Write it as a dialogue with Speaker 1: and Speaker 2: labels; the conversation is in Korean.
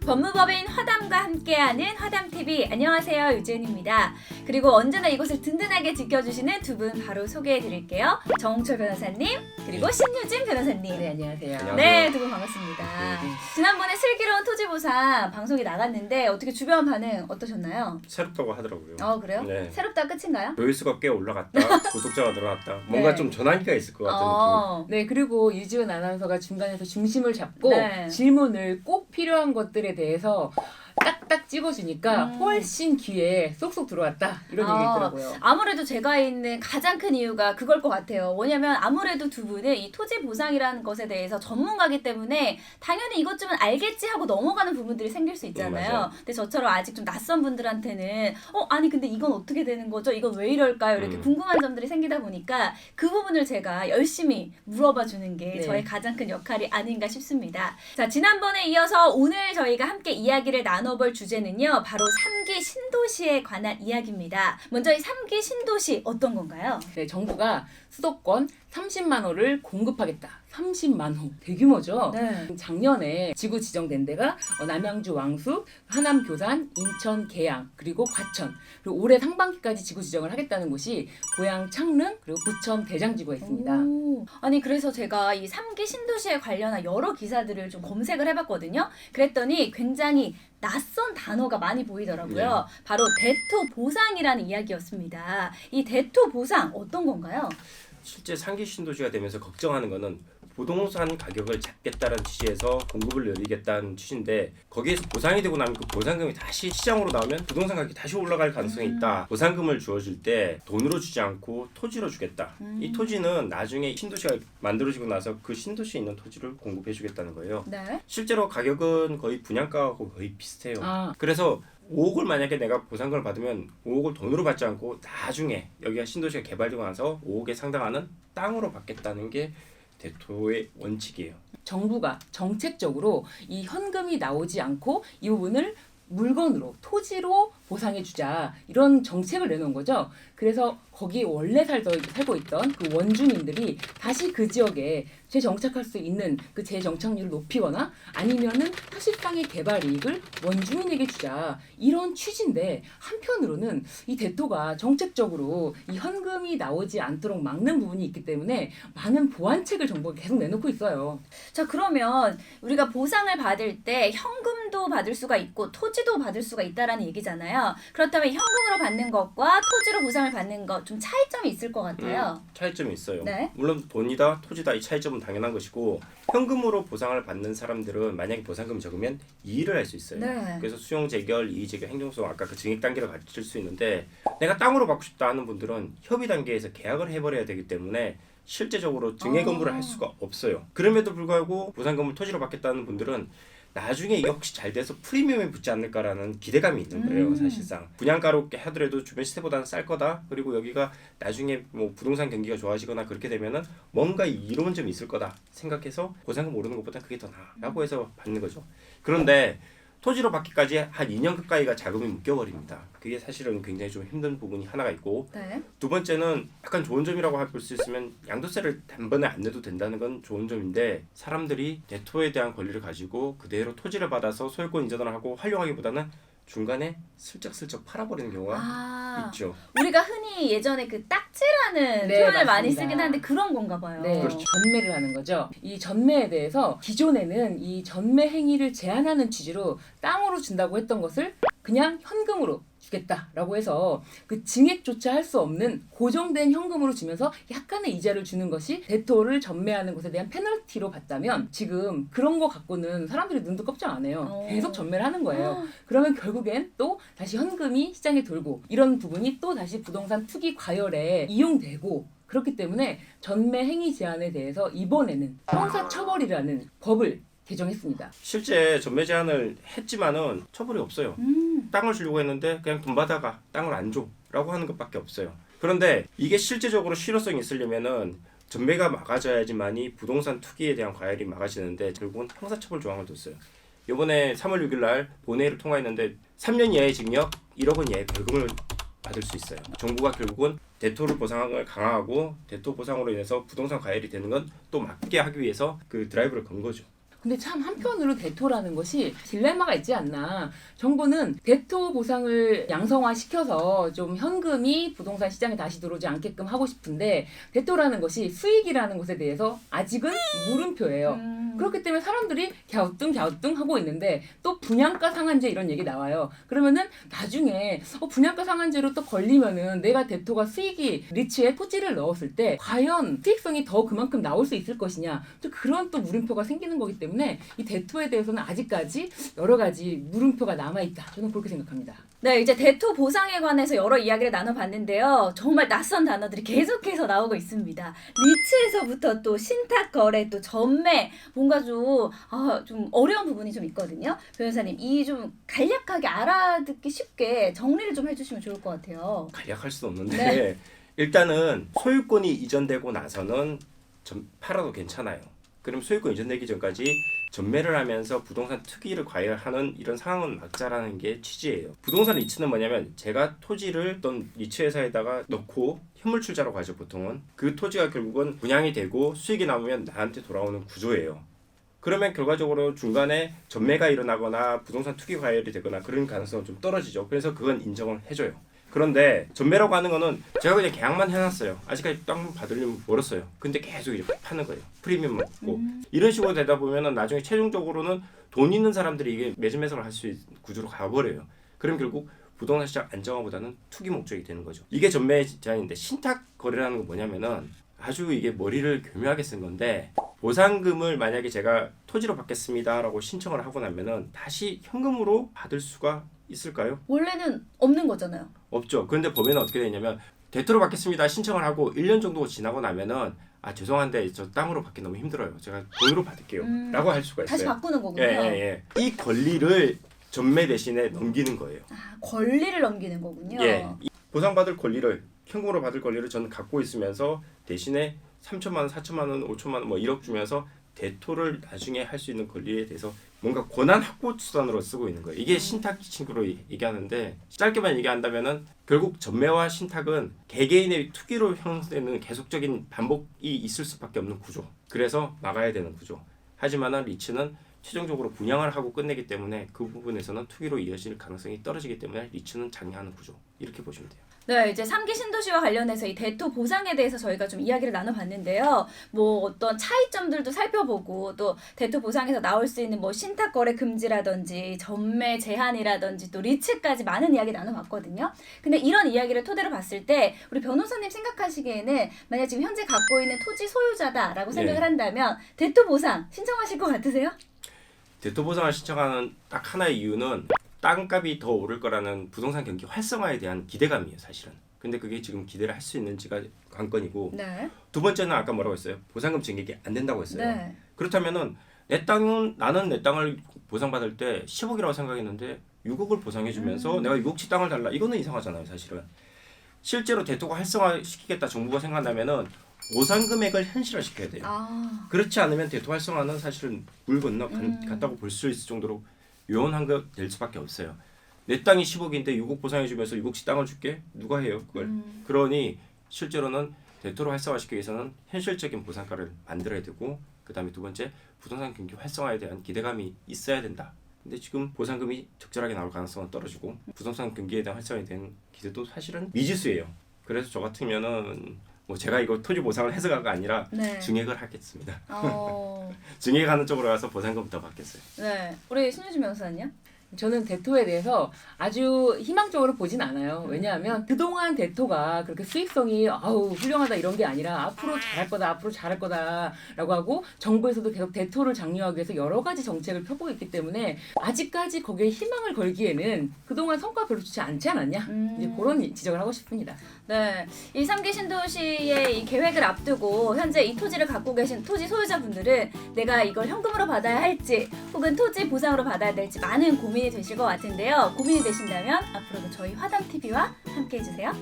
Speaker 1: 법무법인 화담과 함께하는 화담TV, 안녕하세요, 유지은입니다. 그리고 언제나 이곳을 든든하게 지켜주시는 두 분 바로 소개해드릴게요. 정홍철 변호사님 그리고 신유진 변호사님.
Speaker 2: 네, 안녕하세요.
Speaker 1: 네, 두 분 반갑습니다. 지난번에 슬기로운 토지보상 방송이 나갔는데 어떻게 주변 반응 어떠셨나요?
Speaker 3: 새롭다고 하더라고요.
Speaker 1: 그래요?
Speaker 3: 네.
Speaker 1: 새롭다 끝인가요?
Speaker 3: 조회수가 꽤 올라갔다. 구독자가 늘어났다. 뭔가
Speaker 1: 네.
Speaker 3: 좀 전환기가 있을 것 같은
Speaker 2: 네, 그리고 유지은 아나운서가 중간에서 중심을 잡고
Speaker 1: 네.
Speaker 2: 질문을 꼭 필요한 것들에 대해서 딱딱 찍어주니까 훨씬 귀에 쏙쏙 들어왔다 이런 얘기 있더라고요.
Speaker 1: 아무래도 제가 있는 가장 큰 이유가 그걸 것 같아요. 뭐냐면 아무래도 두 분은 이 토지 보상이라는 것에 대해서 전문가기 때문에 당연히 이것쯤은 알겠지 하고 넘어가는 부분들이 생길 수 있잖아요.
Speaker 3: 맞아요.
Speaker 1: 근데 저처럼 아직 좀 낯선 분들한테는 아니 근데 이건 어떻게 되는 거죠? 이건 왜 이럴까요? 이렇게 궁금한 점들이 생기다 보니까 그 부분을 제가 열심히 물어봐 주는 게
Speaker 2: 네.
Speaker 1: 저의 가장 큰 역할이 아닌가 싶습니다. 자, 지난번에 이어서 오늘 저희가 함께 이야기를 나눠볼 주제는요, 바로 3기 신도시에 관한 이야기입니다. 먼저 이 3기 신도시 어떤 건가요?
Speaker 2: 네, 정부가 수도권 30만 호를 공급하겠다. 30만 호. 대규모죠?
Speaker 1: 네.
Speaker 2: 작년에 지구 지정된 데가 남양주 왕숙, 하남 교산, 인천 계양, 그리고 과천. 그리고 올해 상반기까지 지구 지정을 하겠다는 곳이 고양 창릉, 그리고 부천 대장지구가 있습니다.
Speaker 1: 아니 그래서 제가 이 3기 신도시에 관련한 여러 기사들을 좀 검색을 해봤거든요. 그랬더니 굉장히 낯선 단어가 많이 보이더라고요. 바로 대토 보상이라는 이야기였습니다. 이 대토 보상 어떤 건가요?
Speaker 3: 실제 상기 신도시가 되면서 걱정하는 거는 부동산 가격을 잡겠다는 취지에서 공급을 늘리겠다는 취지인데, 거기에서 보상이 되고 나면 그 보상금이 다시 시장으로 나오면 부동산 가격이 다시 올라갈 가능성이 있다. 보상금을 주어질 때 돈으로 주지 않고 토지로 주겠다. 이 토지는 나중에 신도시가 만들어지고 나서 그 신도시에 있는 토지를 공급해 주겠다는 거예요.
Speaker 1: 네.
Speaker 3: 실제로 가격은 거의 분양가하고 거의 비슷해요.
Speaker 2: 아.
Speaker 3: 그래서 5억을 만약에 내가 보상금을 받으면 5억을 돈으로 받지 않고 나중에 여기가 신도시가 개발되고 나서 5억에 상당하는 땅으로 받겠다는 게 대토의 원칙이에요.
Speaker 2: 정부가 정책적으로 이 현금이 나오지 않고 이 부분을 물건으로, 토지로 보상해주자, 이런 정책을 내놓은 거죠. 그래서 거기 원래 살고 있던 그 원주민들이 다시 그 지역에 재정착할 수 있는 그 재정착률을 높이거나 아니면은 사실상의 개발 이익을 원주민에게 주자, 이런 취지인데, 한편으로는 이 대토가 정책적으로 이 현금이 나오지 않도록 막는 부분이 있기 때문에 많은 보완책을 정부가 계속 내놓고 있어요.
Speaker 1: 자, 그러면 우리가 보상을 받을 때 현금도 받을 수가 있고 토지도 받을 수가 있다라는 얘기잖아요. 그렇다면 현금으로 받는 것과 토지로 보상을 받는 것 좀 차이점이 있을 것 같아요.
Speaker 3: 차이점이 있어요.
Speaker 1: 네.
Speaker 3: 물론 돈이다 토지다 이 차이점은 당연한 것이고, 현금으로 보상을 받는 사람들은 만약에 보상금이 적으면 이의를 할 수 있어요.
Speaker 1: 네.
Speaker 3: 그래서 수용 재결, 이의 재결, 행정소송, 아까 그 증액 단계를 갖출 수 있는데, 내가 땅으로 받고 싶다 하는 분들은 협의 단계에서 계약을 해버려야 되기 때문에 실제적으로 증액 업무를 할 수가 없어요. 그럼에도 불구하고 보상금을 토지로 받겠다는 분들은 나중에 이게 혹시 잘 돼서 프리미엄이 붙지 않을까라는 기대감이 있는 거예요. 사실상 분양가로 하더라도 주변 시세보다는 쌀 거다. 그리고 여기가 나중에 뭐 부동산 경기가 좋아지거나 그렇게 되면은 뭔가 이로운 점이 있을 거다 생각해서 보상금 오르는 것보다 그게 더 나아라고 해서 받는 거죠. 그런데 토지로 받기까지 한 2년 가까이가 자금이 묶여버립니다. 그게 사실은 굉장히 좀 힘든 부분이 하나가 있고,
Speaker 1: 네.
Speaker 3: 두 번째는 약간 좋은 점이라고 볼 수 있으면 양도세를 단번에 안 내도 된다는 건 좋은 점인데, 사람들이 대토에 대한 권리를 가지고 그대로 토지를 받아서 소유권 이전을 하고 활용하기보다는 중간에 슬쩍슬쩍 팔아버리는 경우가 있죠.
Speaker 1: 우리가 흔히 예전에 그 딱지라는
Speaker 2: 네,
Speaker 1: 표현을 많이
Speaker 2: 맞습니다.
Speaker 1: 쓰긴 하는데 그런 건가 봐요.
Speaker 2: 네,
Speaker 3: 그렇죠.
Speaker 2: 전매를 하는 거죠. 이 전매에 대해서 기존에는 이 전매 행위를 제한하는 취지로 땅으로 준다고 했던 것을 그냥 현금으로 주겠다라고 해서 그 증액조차 할 수 없는 고정된 현금으로 주면서 약간의 이자를 주는 것이 대토를 전매하는 것에 대한 페널티로 봤다면, 지금 그런 거 갖고는 사람들이 눈도 껍질 안 해요. 계속 전매를 하는 거예요. 그러면 결국엔 또 다시 현금이 시장에 돌고, 이런 부분이 또 다시 부동산 투기 과열에 이용되고, 그렇기 때문에 전매 행위 제한에 대해서 이번에는 형사처벌이라는 법을 개정했습니다.
Speaker 3: 실제 전매 제한을 했지만은 처벌이 없어요. 땅을 주려고 했는데 그냥 돈 받아가, 땅을 안 줘 라고 하는 것밖에 없어요. 그런데 이게 실제적으로 실효성이 있으려면은 전매가 막아져야지만이 부동산 투기에 대한 과열이 막아지는데, 결국은 형사처벌 조항을 뒀어요. 이번에 3월 6일 날 본회의를 통과했는데 3년 이하의 징역, 1억 원 이하의 벌금을 받을 수 있어요. 정부가 결국은 대토를 보상을 강화하고 대토 보상으로 인해서 부동산 과열이 되는 건 또 막게 하기 위해서 그 드라이브를 건 거죠.
Speaker 2: 근데 참 한편으로 대토라는 것이 딜레마가 있지 않나. 정부는 대토 보상을 양성화시켜서 좀 현금이 부동산 시장에 다시 들어오지 않게끔 하고 싶은데 대토라는 것이 수익이라는 것에 대해서 아직은 물음표예요. 그렇기 때문에 사람들이 갸우뚱 하고 있는데 또 분양가 상한제 이런 얘기 나와요. 그러면은 나중에 분양가 상한제로 또 걸리면은 내가 대토가 수익이 리츠에 토지를 넣었을 때 과연 수익성이 더 그만큼 나올 수 있을 것이냐. 또 그런 또 물음표가 생기는 거기 때문에 이 대토에 대해서는 아직까지 여러 가지 물음표가 남아있다. 저는 그렇게 생각합니다.
Speaker 1: 네, 이제 대토 보상에 관해서 여러 이야기를 나눠봤는데요. 정말 낯선 단어들이 계속해서 나오고 있습니다. 리츠에서부터 또 신탁 거래, 또 전매, 뭔가 좀 어려운 부분이 좀 있거든요. 변호사님, 이 좀 간략하게 알아듣기 쉽게 정리를 좀 해주시면 좋을 것 같아요.
Speaker 3: 간략할 수는 없는데
Speaker 1: 네.
Speaker 3: 일단은 소유권이 이전되고 나서는 팔아도 괜찮아요. 그럼 소유권 이전되기 전까지 전매를 하면서 부동산 투기를 과열하는 이런 상황은 막자라는 게 취지예요. 부동산 리츠는 뭐냐면 제가 토지를 어떤 리츠 회사에다가 넣고 현물 출자로 가죠. 보통은 그 토지가 결국은 분양이 되고 수익이 남으면 나한테 돌아오는 구조예요. 그러면 결과적으로 중간에 전매가 일어나거나 부동산 투기 과열이 되거나 그런 가능성은 좀 떨어지죠. 그래서 그건 인정을 해줘요. 그런데 전매라고 하는 거는 제가 그냥 계약만 해놨어요. 아직까지 땅 받으려면 멀었어요. 근데 계속 이제 파는 거예요. 프리미엄 먹고 이런 식으로 되다 보면은 나중에 최종적으로는 돈 있는 사람들이 이게 매매를 할 수 있는 구조로 가버려요. 그럼 결국 부동산 시장 안정화보다는 투기 목적이 되는 거죠. 이게 전매 제한인데 신탁 거래라는 건 뭐냐면은 아주 이게 머리를 교묘하게 쓴 건데 보상금을 만약에 제가 토지로 받겠습니다라고 신청을 하고 나면은 다시 현금으로 받을 수가 있을까요?
Speaker 1: 원래는 없는 거잖아요.
Speaker 3: 없죠. 그런데 법에는 어떻게 되냐면 대토로 받겠습니다 신청을 하고 1년 정도 지나고 나면은 죄송한데 저 땅으로 받기 너무 힘들어요. 제가 돈으로 받을게요. 라고 할 수가 있어요.
Speaker 1: 다시 바꾸는 거군요.
Speaker 3: 예. 이 권리를 전매 대신에 넘기는 거예요.
Speaker 1: 권리를 넘기는 거군요.
Speaker 3: 예. 이 보상받을 권리를 현금으로 받을 권리를 저는 갖고 있으면서 대신에 3천만 원, 4천만 원, 5천만 원, 1억 주면서 대토를 나중에 할 수 있는 권리에 대해서 뭔가 권한 확보 수단으로 쓰고 있는 거예요. 이게 신탁 친구로 얘기하는데 짧게만 얘기한다면은 결국 전매와 신탁은 개개인의 투기로 형성되는 계속적인 반복이 있을 수밖에 없는 구조. 그래서 막아야 되는 구조. 하지만은 리츠는 최종적으로 분양을 하고 끝내기 때문에 그 부분에서는 투기로 이어질 가능성이 떨어지기 때문에 리츠는 장려하는 구조. 이렇게 보시면 돼요.
Speaker 1: 네, 이제 3기 신도시와 관련해서 이 대토 보상에 대해서 저희가 좀 이야기를 나눠봤는데요. 뭐 어떤 차이점들도 살펴보고 또 대토 보상에서 나올 수 있는 뭐 신탁 거래 금지라든지 전매 제한이라든지 또 리츠까지 많은 이야기 나눠봤거든요. 근데 이런 이야기를 토대로 봤을 때 우리 변호사님 생각하시기에는 만약 지금 현재 갖고 있는 토지 소유자다라고 생각을 한다면 대토 보상 신청하실 것 같으세요?
Speaker 3: 대토 보상을 신청하는 딱 하나의 이유는 땅값이 더 오를 거라는 부동산 경기 활성화에 대한 기대감이에요, 사실은. 근데 그게 지금 기대를 할 수 있는지가 관건이고
Speaker 1: 네.
Speaker 3: 두 번째는 아까 뭐라고 했어요? 보상금 증액이 안 된다고 했어요.
Speaker 1: 네.
Speaker 3: 그렇다면은 나는 내 땅을 보상받을 때 10억이라고 생각했는데 6억을 보상해주면서 내가 6억치 땅을 달라. 이거는 이상하잖아요, 사실은. 실제로 대토가 활성화시키겠다 정부가 생각한다면은 보상 금액을 현실화시켜야 돼요. 그렇지 않으면 대토 활성화는 사실은 물 건너 갔다고 볼 수 있을 정도로 요원한 거 될 수밖에 없어요. 내 땅이 10억인데 6억 보상해주면서 6억씩 땅을 줄게? 누가 해요 그걸? 그러니 실제로는 대토를 활성화시키기 위해서는 현실적인 보상가를 만들어야 되고 그 다음에 두 번째 부동산 경기 활성화에 대한 기대감이 있어야 된다. 근데 지금 보상금이 적절하게 나올 가능성은 떨어지고 부동산 경기에 대한 활성화에 대한 기대도 사실은 미지수예요. 그래서 저 같으면은 뭐 제가 이거 토지 보상을 해서가 아니라 증액을 하겠습니다. 증액하는 쪽으로 가서 보상금 더 받겠어요.
Speaker 1: 네, 우리 신유진 변호사는요?
Speaker 2: 저는 대토에 대해서 아주 희망적으로 보진 않아요. 왜냐하면 그동안 대토가 그렇게 수익성이 훌륭하다 이런 게 아니라 앞으로 잘할 거다라고 하고 정부에서도 계속 대토를 장려하기 위해서 여러 가지 정책을 펴고 있기 때문에 아직까지 거기에 희망을 걸기에는 그동안 성과가 별로 좋지 않지 않았냐? 이제 그런 지적을 하고 싶습니다.
Speaker 1: 네, 이 3기 신도시의 이 계획을 앞두고 현재 이 토지를 갖고 계신 토지 소유자분들은 내가 이걸 현금으로 받아야 할지 혹은 토지 보상으로 받아야 될지 많은 고민이 되실 것 같은데요. 고민이 되신다면 앞으로도 저희 화담TV와 함께 해주세요.